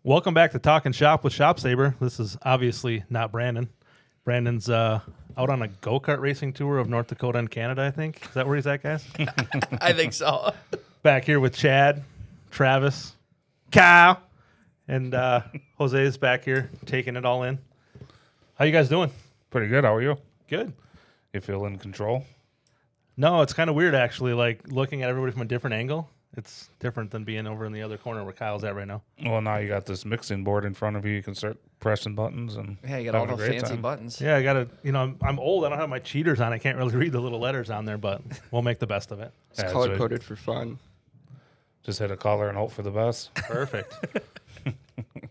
Welcome back to Talkin Shop with ShopSabre. This is obviously not Brandon. Brandon's out on a go-kart racing tour of North Dakota and Canada, I think. Is that where he's at, guys? I think so. Back here with Chad, Travis, Kyle, and Jose's back here taking it all in. How you guys doing? Pretty good. How are you? Good. You feel in control? No, it's kind of weird, actually, like looking at everybody from a different angle. It's different than being over in the other corner where Kyle's at right now. Well, now you got this mixing board in front of you. You can start pressing buttons and Yeah, you got all having a those great fancy time. buttons. Yeah, I got to, I'm old. I don't have my cheaters on. I can't really read the little letters on there, but we'll make the best of it. It's Yeah, color so coded for fun. Just hit a color and hope for the best. Perfect.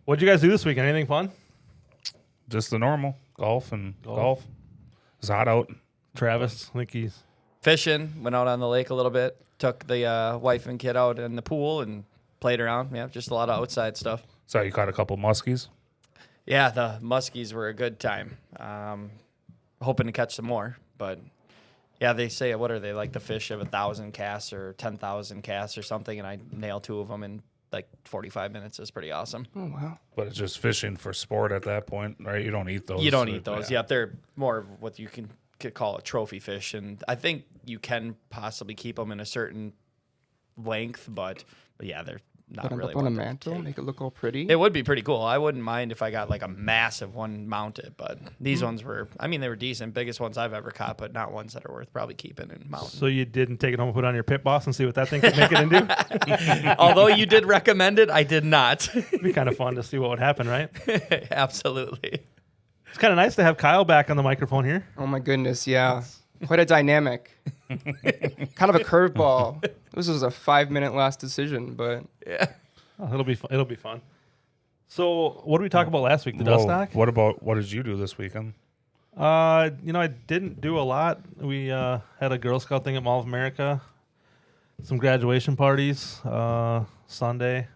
What'd you guys do this weekend? Anything fun? Just the normal golf and golf. It's hot out. Travis, I think he's Fishing, went out on the lake a little bit. Took the wife and kid out in the pool and played around. Yeah, just a lot of outside stuff. So you caught a couple muskies. Yeah, the muskies were a good time. Hoping to catch some more, but yeah, they say, what are they, like the fish of 1,000 casts or 10,000 casts or something, and I nailed 2 of them in like 45 minutes. It was pretty awesome. Oh, wow. But it's just fishing for sport at that point, right? You don't eat those. You don't eat those. Yeah, they're more of what you could call a trophy fish, and I think you can possibly keep them in a certain length, but yeah, they're not Put them really up on a what they're mantle, take. make it look all pretty. It would be pretty cool. I wouldn't mind if I got like a massive one mounted, but these ones were, they were decent, biggest ones I've ever caught, but not ones that are worth probably keeping and mounting. so you didn't take it home and put it on your pit boss and see what that thing could make it into? Although you did recommend it, I did not. It'd be kind of fun to see what would happen, right? Absolutely. It's kind of nice to have Kyle back on the microphone here. Oh, my goodness. Yeah. Quite a dynamic. Kind of a curveball. This was a 5-minute last decision, but Yeah. Oh, it'll be fun. So what did we talk about last week? The dust stock? What did you do this weekend? I didn't do a lot. We had a Girl Scout thing at Mall of America, some graduation parties, Sunday.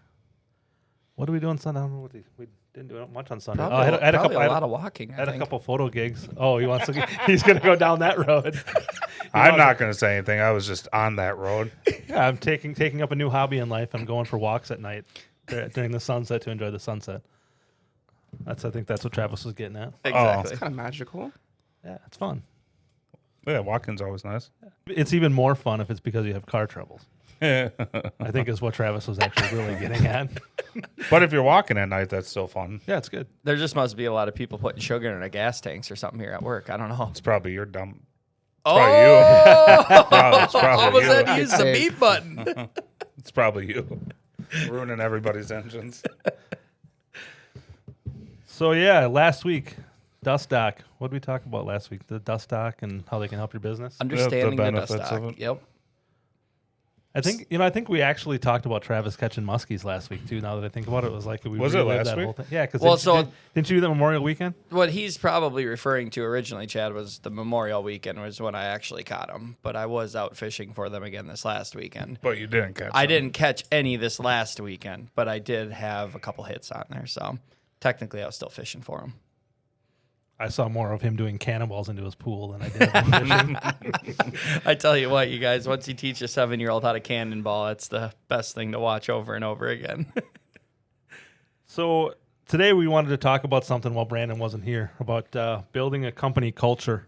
What did we do on Sunday? I don't know we didn't do much on Sunday. Probably, I had a lot of walking. I had a couple photo gigs. Oh, he wants to. He's gonna go down that road. I'm not going to say anything. I was just on that road. Yeah, I'm taking up a new hobby in life. I'm going for walks at night during the sunset to enjoy the sunset. I think that's what Travis was getting at. Exactly. it's kind of magical. Yeah, it's fun. Yeah, walking's always nice. It's even more fun if it's because you have car troubles. Yeah. I think is what Travis was actually really getting at. But if you're walking at night, that's still fun. Yeah, it's good. There just must be a lot of people putting sugar in their gas tanks or something here at work. I don't know. It's probably your dumb. Probably It's probably almost you. had to use the Safe. beep button. It's probably you. Ruining everybody's engines. So yeah, last week, dust stock. What did we talk about last week? The dust stock and how they can help your business. Understanding the dust benefits stock. of it. Yep. I think we actually talked about Travis catching muskies last week too. Now that I think about it, it was like we Was it relived last that week? whole thing. Yeah, because didn't you do that Memorial Weekend? What he's probably referring to originally, Chad, was the Memorial Weekend was when I actually caught them. But I was out fishing for them again this last weekend. But you didn't catch I them. didn't catch any this last weekend, but I did have a couple hits on there. So technically I was still fishing for them. I saw more of him doing cannonballs into his pool than I did of him fishing. I tell you what, you guys, once you teach a 7-year-old how to cannonball, it's the best thing to watch over and over again. So today we wanted to talk about something while Brandon wasn't here, about building a company culture.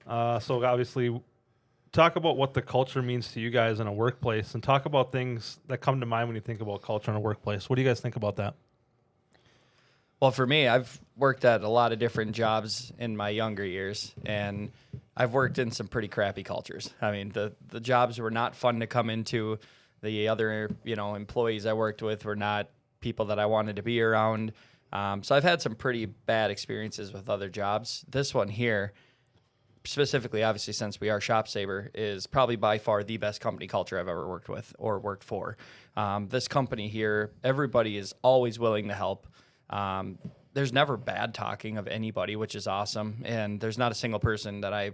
So obviously talk about what the culture means to you guys in a workplace and talk about things that come to mind when you think about culture in a workplace. What do you guys think about that? Well, for me, I've worked at a lot of different jobs in my younger years, and I've worked in some pretty crappy cultures. I mean, the jobs were not fun to come into. The other, employees I worked with were not people that I wanted to be around. So I've had some pretty bad experiences with other jobs. This one here, specifically, obviously, since we are ShopSabre, is probably by far the best company culture I've ever worked with or worked for. This company here, everybody is always willing to help. There's never bad talking of anybody, which is awesome. And there's not a single person that I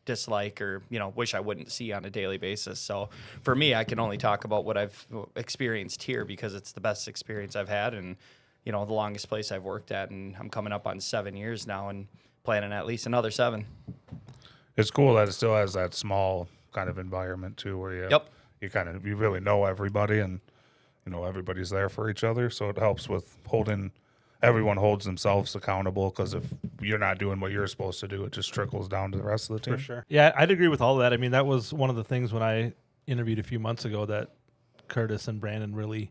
dislike or, wish I wouldn't see on a daily basis. So for me, I can only talk about what I've experienced here because it's the best experience I've had and, the longest place I've worked at. And I'm coming up on 7 years now and planning at least another 7. It's cool that it still has that small kind of environment too, where you really know everybody and everybody's there for each other. So it helps with everyone holds themselves accountable, because if you're not doing what you're supposed to do, it just trickles down to the rest of the team. For sure. Yeah, I'd agree with all of that. I mean, that was one of the things when I interviewed a few months ago that Curtis and Brandon really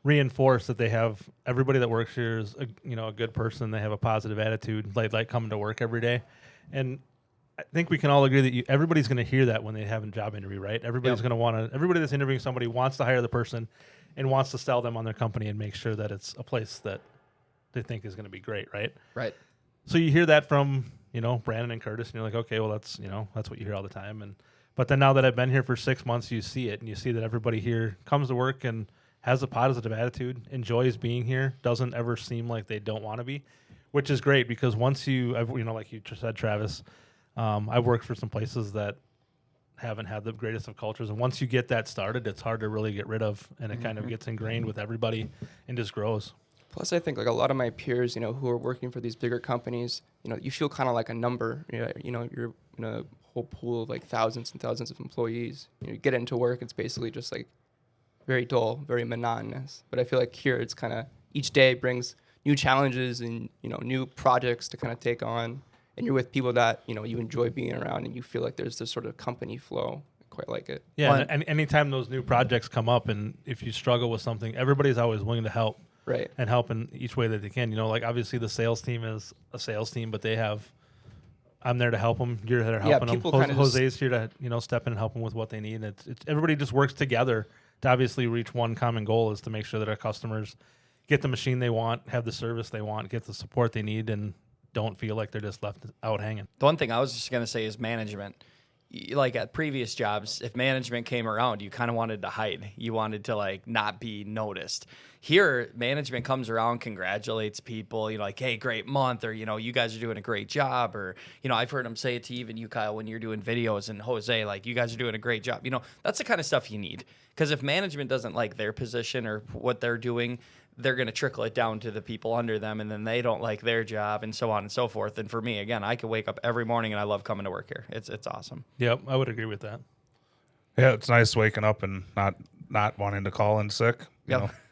reinforced, that they have everybody that works here is a good person. They have a positive attitude, like coming to work every day. And I think we can all agree that everybody's going to hear that when they have a job interview, right? Everybody's going to want to. Everybody that's interviewing somebody wants to hire the person and wants to sell them on their company and make sure that it's a place that they think is going to be great, right? Right. So you hear that from Brandon and Curtis, and you're like, okay, well that's what you hear all the time. But then now that I've been here for 6 months, you see it, and you see that everybody here comes to work and has a positive attitude, enjoys being here, doesn't ever seem like they don't want to be, which is great, because once like you just said, Travis, I've worked for some places that haven't had the greatest of cultures, and once you get that started, it's hard to really get rid of, and it kind of gets ingrained with everybody and just grows. Plus, I think like a lot of my peers, who are working for these bigger companies, you feel kind of like a number. You're in a whole pool of like thousands and thousands of employees. You get into work, it's basically just like very dull, very monotonous. But I feel like here, it's kind of each day brings new challenges and new projects to kind of take on. And you're with people that you enjoy being around, and you feel like there's this sort of company flow. I quite like it. Yeah, and anytime those new projects come up, and if you struggle with something, everybody's always willing to help. Right. And help in each way that they can. Like obviously the sales team is a sales team, but I'm there to help them. You're there helping them. Jose's here to step in and help them with what they need. It's everybody just works together to obviously reach one common goal, is to make sure that our customers get the machine they want, have the service they want, get the support they need, and don't feel like they're just left out hanging. The one thing I was just going to say is management. Like at previous jobs, if management came around, you kind of wanted to hide. You wanted to like not be noticed. Here, management comes around, congratulates people, like, hey, great month, or, you guys are doing a great job, or, I've heard them say it to even you, Kyle, when you're doing videos, and Jose, like, you guys are doing a great job. That's the kind of stuff you need. Because if management doesn't like their position or what they're doing, they're going to trickle it down to the people under them, and then they don't like their job, and so on and so forth. And for me, again, I could wake up every morning, and I love coming to work here. It's awesome. Yep, I would agree with that. Yeah, it's nice waking up and not wanting to call in sick.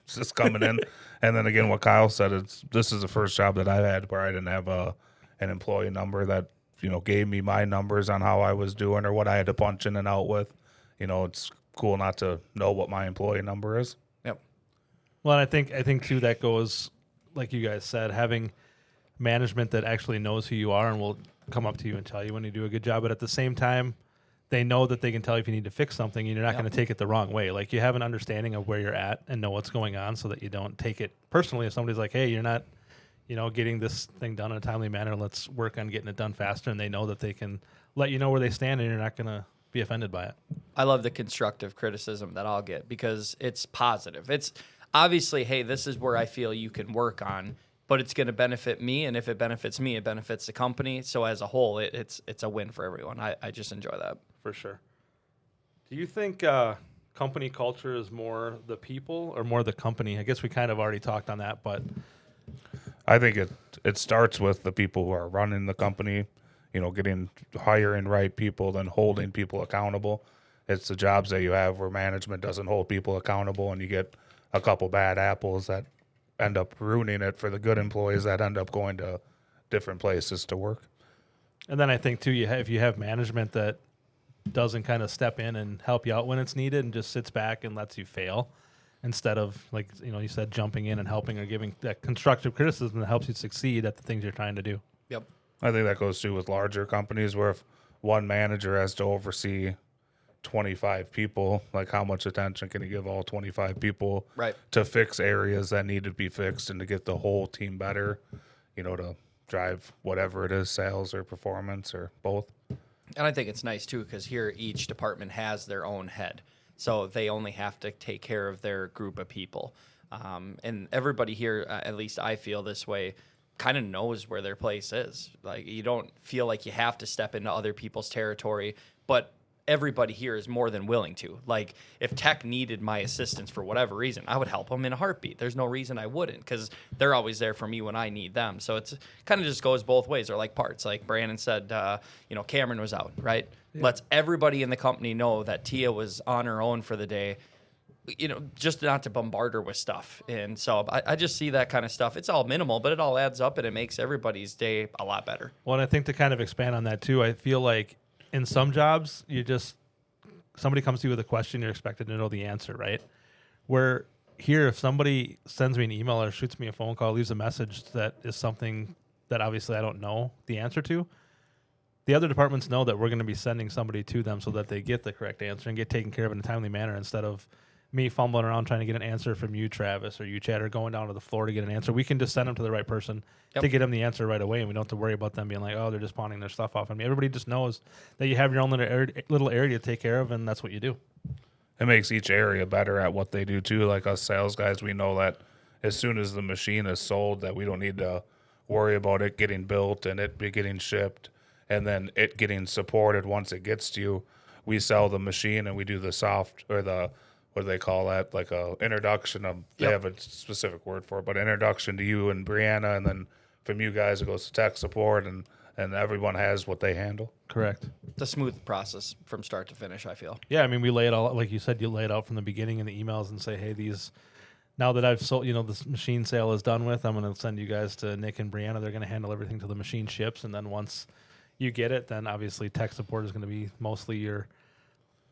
It's just coming in. And then again, what Kyle said, this is the first job that I've had where I didn't have an employee number that gave me my numbers on how I was doing or what I had to punch in and out with. It's cool not to know what my employee number is. Yep. Well, and I think too, that goes, like you guys said, having management that actually knows who you are and will come up to you and tell you when you do a good job. But at the same time, they know that they can tell you if you need to fix something, and you're not going to take it the wrong way. Like, you have an understanding of where you're at and know what's going on, so that you don't take it personally. If somebody's like, hey, you're not, getting this thing done in a timely manner, let's work on getting it done faster. And they know that they can let you know where they stand, and you're not going to be offended by it. I love the constructive criticism that I'll get, because it's positive. It's obviously, hey, this is where I feel you can work on, but it's going to benefit me. And if it benefits me, it benefits the company. So as a whole, it's a win for everyone. I just enjoy that. For sure. Do you think company culture is more the people or more the company? I guess we kind of already talked on that, but I think it starts with the people who are running the company, hiring right people, then holding people accountable. It's the jobs that you have where management doesn't hold people accountable, and you get a couple bad apples that end up ruining it for the good employees that end up going to different places to work. And then I think too, if you have management that doesn't kind of step in and help you out when it's needed and just sits back and lets you fail, instead of, like, you said, jumping in and helping or giving that constructive criticism that helps you succeed at the things you're trying to do. Yep. I think that goes too with larger companies, where if one manager has to oversee 25 people, like, how much attention can you give all 25 people right to fix areas that need to be fixed and to get the whole team better, to drive whatever it is, sales or performance or both. And I think it's nice too, because here each department has their own head, so they only have to take care of their group of people. And everybody here, at least I feel this way, kind of knows where their place is. Like, you don't feel like you have to step into other people's territory, but everybody here is more than willing to. Like, if tech needed my assistance for whatever reason, I would help them in a heartbeat. There's no reason I wouldn't, because they're always there for me when I need them. So it's kind of just goes both ways. Or like parts, like Brandon said, Cameron was out, right? Yeah. Lets everybody in the company know that Tia was on her own for the day. just not to bombard her with stuff. And so I just see that kind of stuff. It's all minimal, but it all adds up and it makes everybody's day a lot better. Well, and I think to kind of expand on that too, I feel like in some jobs, somebody comes to you with a question, you're expected to know the answer, right? Where here, if somebody sends me an email or shoots me a phone call, leaves a message that is something that obviously I don't know the answer to, the other departments know that we're going to be sending somebody to them so that they get the correct answer and get taken care of in a timely manner instead of me fumbling around trying to get an answer from you, Travis, or you, Chad, or going down to the floor to get an answer. We can just send them to the right person to get them the answer right away, and we don't have to worry about them being like, oh, they're just pawning their stuff off on me. Everybody just knows that you have your own little area to take care of, and that's what you do. It makes each area better at what they do too. Like us sales guys, we know that as soon as the machine is sold, that we don't need to worry about it getting built and it be getting shipped and then it getting supported once it gets to you. We sell the machine and we do the soft or the, what do they call that? Like a introduction of, they have a specific word for it, but introduction to you and Brianna, and then from you guys it goes to tech support, and everyone has what they handle. Correct. It's a smooth process from start to finish, I feel. Yeah, I mean, we lay it all, like you said, you lay it out from the beginning in the emails and say, hey, now that I've sold, this machine sale is done with, I'm going to send you guys to Nick and Brianna. They're going to handle everything till the machine ships, and then once you get it, then obviously tech support is going to be mostly your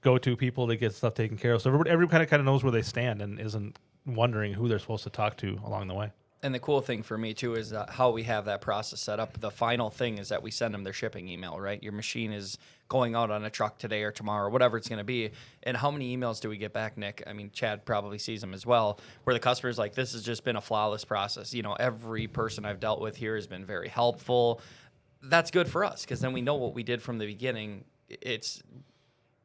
go-to people to get stuff taken care of. So everybody kind of knows where they stand and isn't wondering who they're supposed to talk to along the way. And the cool thing for me, too, is how we have that process set up. The final thing is that we send them their shipping email, right? Your machine is going out on a truck today or tomorrow, whatever it's going to be. And how many emails do we get back, Nick? I mean, Chad probably sees them as well, where the customer's like, this has just been a flawless process. Every person I've dealt with here has been very helpful. That's good for us because then we know what we did from the beginning. It's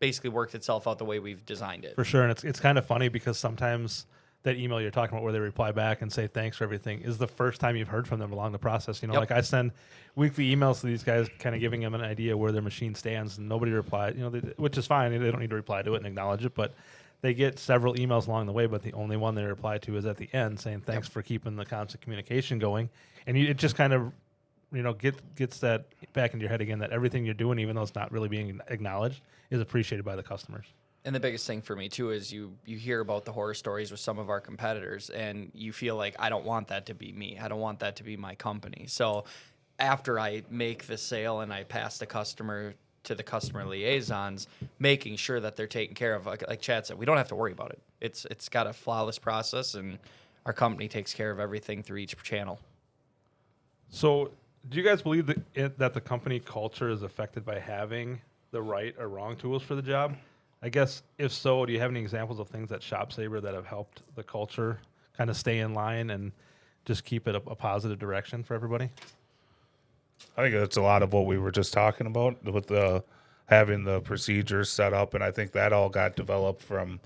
basically worked itself out the way we've designed it. For sure. And it's kind of funny because sometimes that email you're talking about where they reply back and say thanks for everything is the first time you've heard from them along the process. Like I send weekly emails to these guys kind of giving them an idea where their machine stands, and nobody replied, which is fine. They don't need to reply to it and acknowledge it, but they get several emails along the way, but the only one they reply to is at the end saying thanks for keeping the constant communication going. And it just kind of, gets that back into your head again, that everything you're doing, even though it's not really being acknowledged, is appreciated by the customers. And the biggest thing for me, too, is you hear about the horror stories with some of our competitors, and you feel like, I don't want that to be me. I don't want that to be my company. So after I make the sale and I pass the customer to the customer liaisons, making sure that they're taken care of, like Chad said, we don't have to worry about it. It's got a flawless process, and our company takes care of everything through each channel. So do you guys believe that the company culture is affected by having the right or wrong tools for the job? I guess if so, do you have any examples of things at ShopSabre that have helped the culture kind of stay in line and just keep it a positive direction for everybody? I think it's a lot of what we were just talking about with having the procedures set up, and I think that all got developed from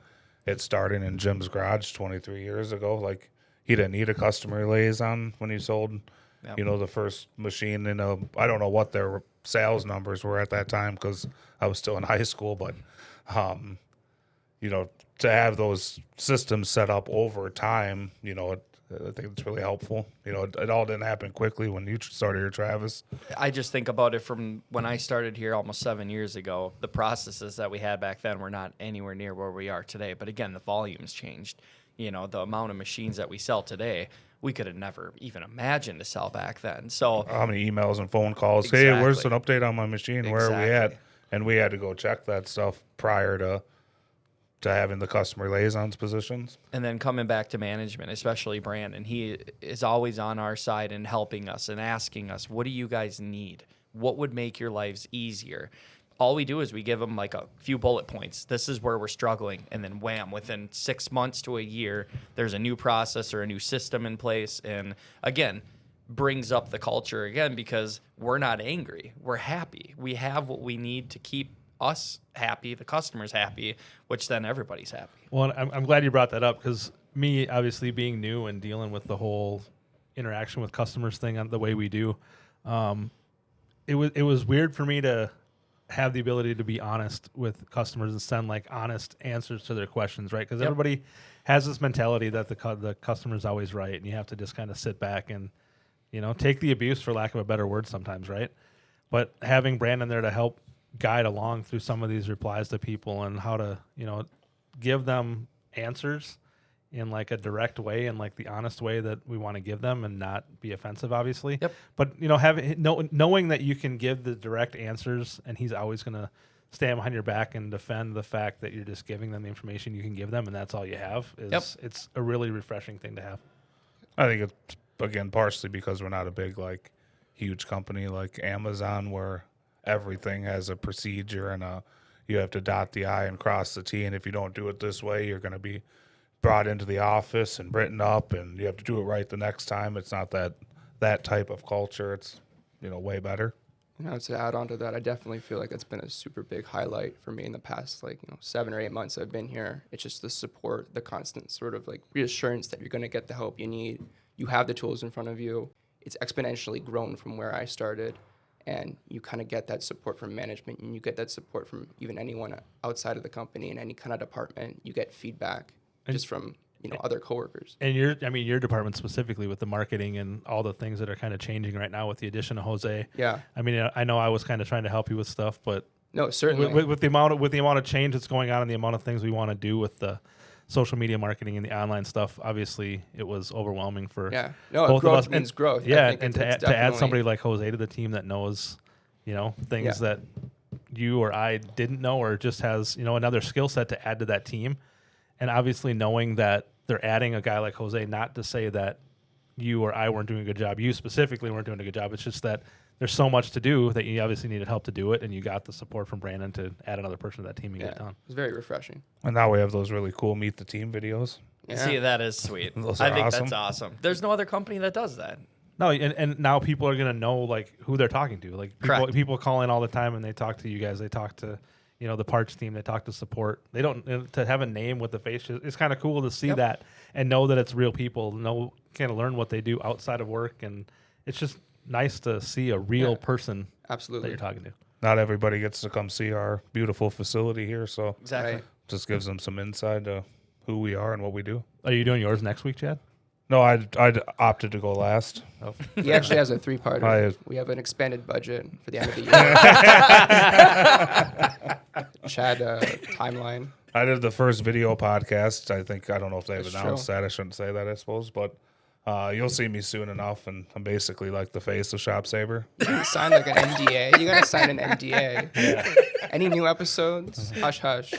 it starting in Jim's garage 23 years ago. Like, he didn't need a customer liaison when he sold, the first machine. I don't know what their sales numbers were at that time because I was still in high school, but to have those systems set up over time, I think it's really helpful. It all didn't happen quickly when you started here, Travis. I just think about it from when I started here almost 7 years ago. The processes that we had back then were not anywhere near where we are today. But again, the volume's changed. The amount of machines that we sell today, we could have never even imagined to sell back then. So how many emails and phone calls? Exactly. Hey, where's an update on my machine? Where are we at? And we had to go check that stuff prior to having the customer liaisons positions. And then coming back to management, especially Brandon, he is always on our side and helping us and asking us, what do you guys need? What would make your lives easier? All we do is we give them like a few bullet points. This is where we're struggling. And then wham, within 6 months to a year, there's a new process or a new system in place. And again, brings up the culture again because we're not angry. We're happy. We have what we need to keep us happy, the customers happy, which then everybody's happy. Well, I'm glad you brought that up because me, obviously being new and dealing with the whole interaction with customers thing on the way we do, it was weird for me to have the ability to be honest with customers and send like honest answers to their questions, right? Because everybody has this mentality that the customer's always right, and you have to just kind of sit back and take the abuse, for lack of a better word, sometimes, right? But having Brandon there to help guide along through some of these replies to people and how to, give them answers in like a direct way and like the honest way that we want to give them and not be offensive, obviously. Yep. But knowing that you can give the direct answers and he's always going to stand behind your back and defend the fact that you're just giving them the information you can give them and that's all you have it's a really refreshing thing to have. I think it's, again, partially because we're not a big, like, huge company like Amazon where everything has a procedure and you have to dot the I and cross the T, and if you don't do it this way, you're going to be brought into the office and written up, and you have to do it right the next time. It's not that type of culture. It's, way better. To add on to that, I definitely feel like it's been a super big highlight for me in the past, 7 or 8 months I've been here. It's just the support, the constant sort of like reassurance that you're going to get the help you need. You have the tools in front of you. It's exponentially grown from where I started, and you kind of get that support from management, and you get that support from even anyone outside of the company in any kind of department. You get feedback just from other coworkers. And your department specifically with the marketing and all the things that are kind of changing right now with the addition of Jose. Yeah. I mean, I know I was kind of trying to help you with stuff, but no, certainly with the amount of change that's going on and the amount of things we want to do with the social media marketing and the online stuff, obviously it was overwhelming for both of us. Means growth. Yeah, and to add somebody like Jose to the team that knows, things that you or I didn't know, or just has another skill set to add to that team, and obviously knowing that they're adding a guy like Jose, not to say that you or I weren't doing a good job. You specifically weren't doing a good job. It's just that there's so much to do that you obviously needed help to do it, and you got the support from Brandon to add another person to that team and get it done. It was very refreshing. And now we have those really cool Meet the Team videos. Yeah. See, that is sweet. Those I are think awesome. that's awesome. There's no other company that does that. No, and now people are gonna know like who they're talking to. Like people call in all the time and they talk to you guys. They talk to the parts team. They talk to support. They don't to have a name with a face. It's kind of cool to see that and know that it's real people. Kind of learn what they do outside of work, and it's just nice to see a real person. Absolutely. That you're talking to. Not everybody gets to come see our beautiful facility here, so Exactly. Right. just gives them some insight to who we are and what we do. Are you doing yours next week, Chad? No, I'd opted to go last. Oh. He actually has a 3-parter. We have an expanded budget for the end of the year. Chad timeline. I did the first video podcast. I don't know if they've That's announced true. that. I shouldn't say that, I suppose, but you'll see me soon enough, and I'm basically like the face of ShopSabre. You gotta sign like an NDA. You gotta sign an NDA. Yeah. Any new episodes? Hush, hush.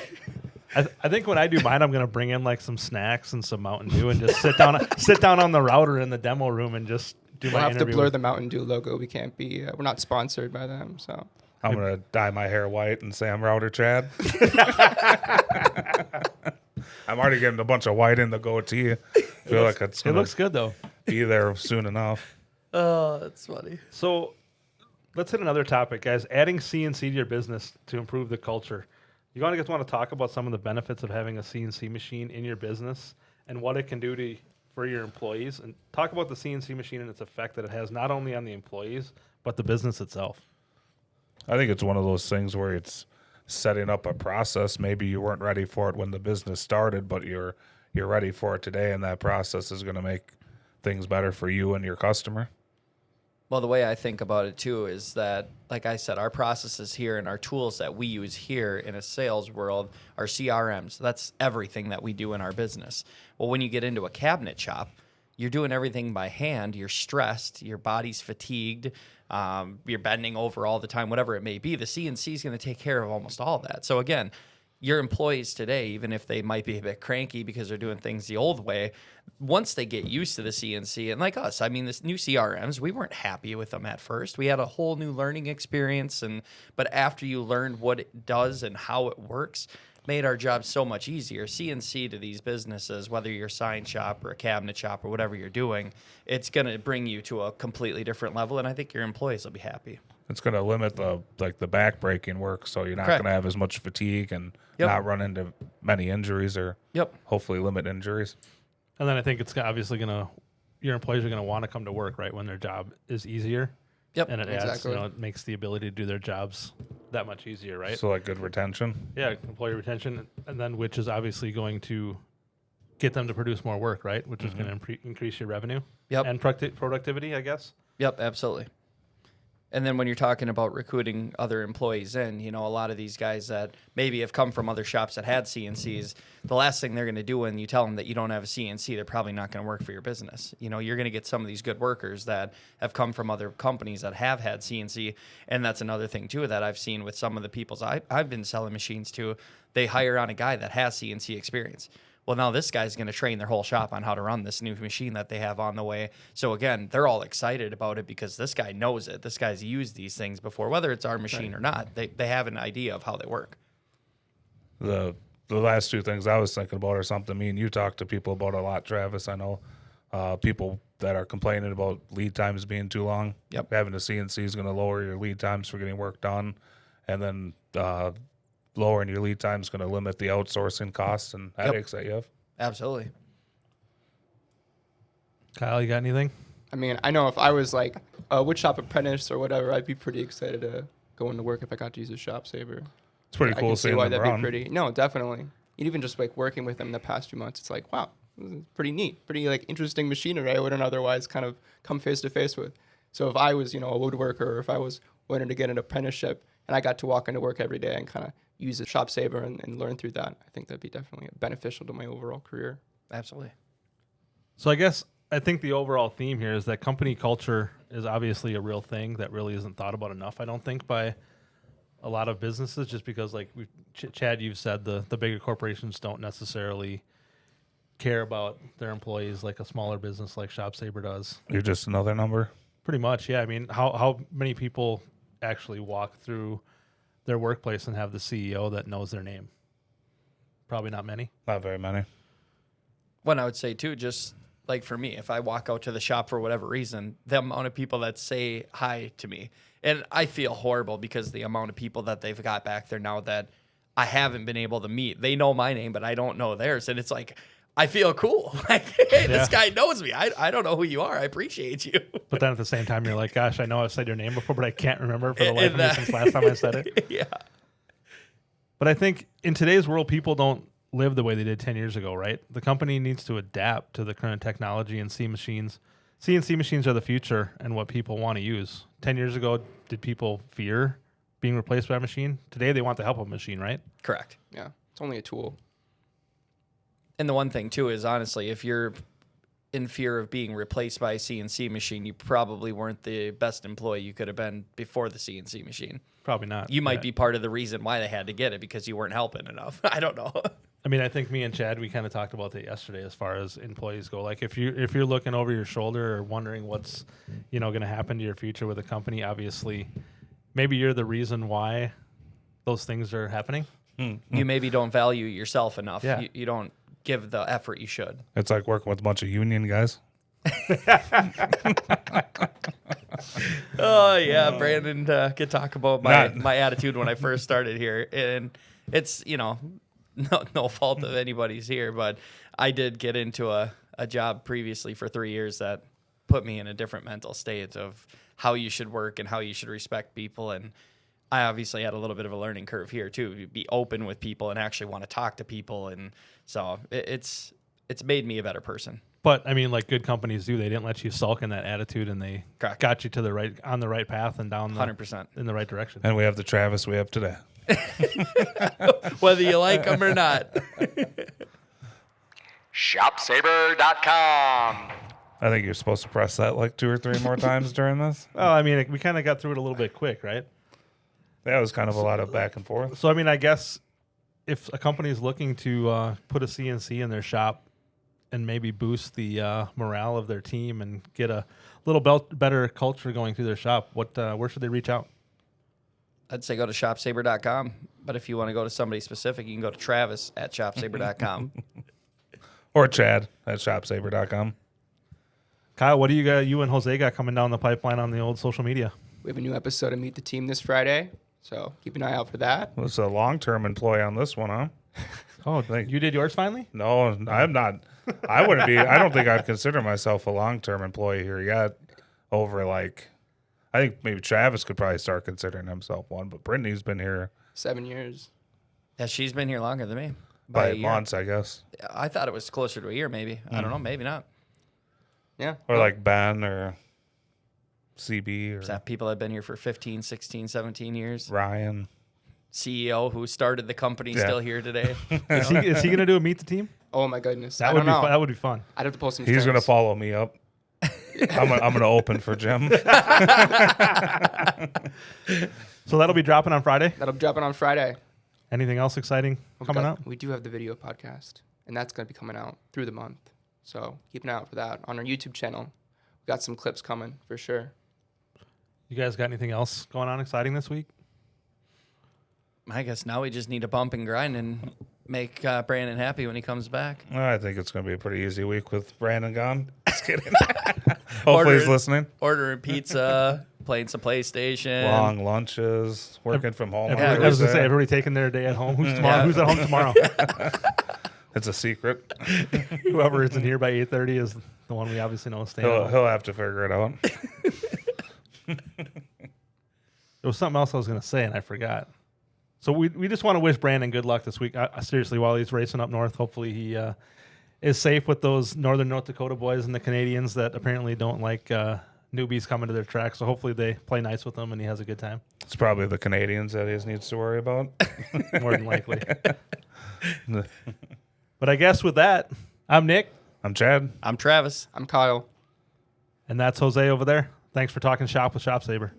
I think when I do mine, I'm gonna bring in like some snacks and some Mountain Dew and just sit down on the router in the demo room and just do We'll my have to interview. blur the Mountain Dew logo. We can't be. We're not sponsored by them, so. I'm going to dye my hair white and say I'm Router Chad. I'm already getting a bunch of white in the goatee. Feel like it's It going looks to good though. be there soon enough. Oh, that's funny. So let's hit another topic, guys. Adding CNC to your business to improve the culture. You want to talk about some of the benefits of having a CNC machine in your business and what it can do for your employees, and talk about the CNC machine and its effect that it has not only on the employees but the business itself. I think it's one of those things where it's setting up a process. Maybe you weren't ready for it when the business started, but you're ready for it today, and that process is going to make things better for you and your customer. Well, the way I think about it too is that, like I said, our processes here and our tools that we use here in a sales world are CRMs. That's everything that we do in our business. Well, when you get into a cabinet shop, you're doing everything by hand. You're stressed. Your body's fatigued. You're bending over all the time, whatever it may be. The CNC is going to take care of almost all that. So again, your employees today, even if they might be a bit cranky because they're doing things the old way, once they get used to the CNC, and like us, I mean, this new CRMs, we weren't happy with them at first. We had a whole new learning experience, but after you learned what it does and how it works, made our job so much easier. CNC to these businesses, whether you're a sign shop or a cabinet shop or whatever you're doing, it's going to bring you to a completely different level, and I think your employees will be happy. It's going to limit the back breaking work, so you're not Correct. going to have as much fatigue and Yep. not run into many injuries, or hopefully limit injuries. And then I think it's obviously your employees are going to want to come to work, right, when their job is easier. Yep. And it adds, Exactly. it makes the ability to do their jobs that much easier, right? So like good retention. Yeah, employee retention, and then which is obviously going to get them to produce more work, right? Which is going to increase your revenue Yep. and productivity, I guess. Yep, absolutely. And then when you're talking about recruiting other employees in, you know, a lot of these guys that maybe have come from other shops that had CNCs, the last thing they're going to do when you tell them that you don't have a CNC, they're probably not going to work for your business. You know, you're going to get some of these good workers that have come from other companies that have had CNC. And that's another thing, too, that I've seen with some of the people's I've been selling machines to. They hire on a guy that has CNC experience. Well, now this guy's going to train their whole shop on how to run this new machine that they have on the way. So, again, they're all excited about it because this guy knows it. This guy's used these things before, whether it's our machine or not. They have an idea of how they work. The last two things I was thinking about are something me and you talk to people about a lot, Travis. I know people that are complaining about lead times being too long. Yep. Having a CNC is going to lower your lead times for getting work done. And then lowering your lead time is going to limit the outsourcing costs and headaches that you have. Absolutely. Kyle, you got anything? I mean, I know if I was like a wood shop apprentice or whatever, I'd be pretty excited to go into work if I got to use a ShopSabre. It's pretty I cool can see seeing why them that'd run. be pretty. No, definitely. And even just like working with them the past few months, it's like, wow, this is pretty neat, pretty like interesting machinery I wouldn't otherwise kind of come face to face with. So if I was, you know, a woodworker, or if I was wanting to get an apprenticeship and I got to walk into work every day and kind of use a ShopSabre and learn through that, I think that'd be definitely beneficial to my overall career. Absolutely. So I think the overall theme here is that company culture is obviously a real thing that really isn't thought about enough, I don't think, by a lot of businesses, just because, like Chad, you've said, the bigger corporations don't necessarily care about their employees like a smaller business like ShopSabre does. You're just another number. Pretty much, yeah. I mean, how many people actually walk through their workplace and have the CEO that knows their name? Probably not many. Not very many. One I would say, too, just like for me, if I walk out to the shop for whatever reason, the amount of people that say hi to me, and I feel horrible because the amount of people that they've got back there now that I haven't been able to meet. They know my name, but I don't know theirs. And it's like, I feel cool. Like, hey, this guy knows me. I don't know who you are. I appreciate you. But then at the same time, you're like, gosh, I know I've said your name before, but I can't remember it for the life of me since last time I said it. Yeah. But I think in today's world, people don't live the way they did 10 years ago, right? The company needs to adapt to the current technology and CNC machines are the future and what people want to use. 10 years ago, did people fear being replaced by a machine? Today, they want the help of a machine, right? Correct. Yeah, it's only a tool. And the one thing, too, is honestly, if you're in fear of being replaced by a CNC machine, you probably weren't the best employee you could have been before the CNC machine. Probably not. You might be part of the reason why they had to get it because you weren't helping enough. I don't know. I mean, I think me and Chad, we kind of talked about that yesterday as far as employees go. Like if you're looking over your shoulder or wondering what's, going to happen to your future with a company, obviously, maybe you're the reason why those things are happening. You maybe don't value yourself enough. Yeah. You don't give the effort you should. It's like working with a bunch of union guys. Oh yeah, Brandon could talk about my attitude when I first started here, and it's no fault of anybody's here, but I did get into a job previously for 3 years that put me in a different mental state of how you should work and how you should respect people, and I obviously had a little bit of a learning curve here too, be open with people and actually want to talk to people, and so it's made me a better person. But I mean, like good companies do, they didn't let you sulk in that attitude, and they Correct. got you to on the right path and down 100%. in the right direction. And we have the Travis we have today. Whether you like them or not. ShopSabre.com. I think you're supposed to press that like 2 or 3 more times during this. Well, I mean, we kind of got through it a little bit quick, right? That was kind of a lot of back and forth. So, I mean, I guess if a company is looking to put a CNC in their shop and maybe boost the morale of their team and get a little better culture going through their shop, where should they reach out? I'd say go to ShopSabre.com. But if you want to go to somebody specific, you can go to Travis at ShopSabre.com. Or Chad at ShopSabre.com. Kyle, what do you and Jose got coming down the pipeline on the old social media? We have a new episode of Meet the Team this Friday, so keep an eye out for that. What's a long-term employee on this one, huh? Oh, you did yours finally? No, I'm not. I wouldn't be. I don't think I'd consider myself a long-term employee here yet. I think maybe Travis could probably start considering himself one, but Brittany's been here 7 years. Yeah, she's been here longer than me. by a year. months, I guess. I thought it was closer to a year, maybe. I don't know, maybe not. Yeah. Or like Ben or CB or Is that people that have been here for 15, 16, 17 years? Ryan. CEO who started the company Yeah. still here today. Is he going to do a meet the team? Oh my goodness. That I would don't be know. fun. That would be fun. I'd have to post some He's going to strings. follow me up. I'm gonna open for Jim. So that'll be dropping on Friday. That'll be dropping on Friday. Anything else exciting coming up? We do have the video podcast, and that's going to be coming out through the month. So keep an eye out for that on our YouTube channel. We got some clips coming for sure. You guys got anything else going on exciting this week? I guess now we just need to bump and grind and make Brandon happy when he comes back. I think it's going to be a pretty easy week with Brandon gone. Just kidding. Hopefully he's listening. Ordering pizza, playing some PlayStation. Long lunches, working from home. I was going to say, everybody taking their day at home. Who's tomorrow? Yeah. Who's at home tomorrow? It's a secret. Whoever isn't here by 8:30 is the one we obviously know is staying home. He'll have to figure it out. There was something else I was going to say, and I forgot. So we just want to wish Brandon good luck this week. Seriously, while he's racing up north, hopefully he is safe with those northern North Dakota boys and the Canadians that apparently don't like newbies coming to their track. So hopefully they play nice with them and he has a good time. It's probably the Canadians that he needs to worry about. More than likely. But I guess with that, I'm Nick. I'm Chad. I'm Travis. I'm Kyle. And that's Jose over there. Thanks for talking shop with ShopSabre.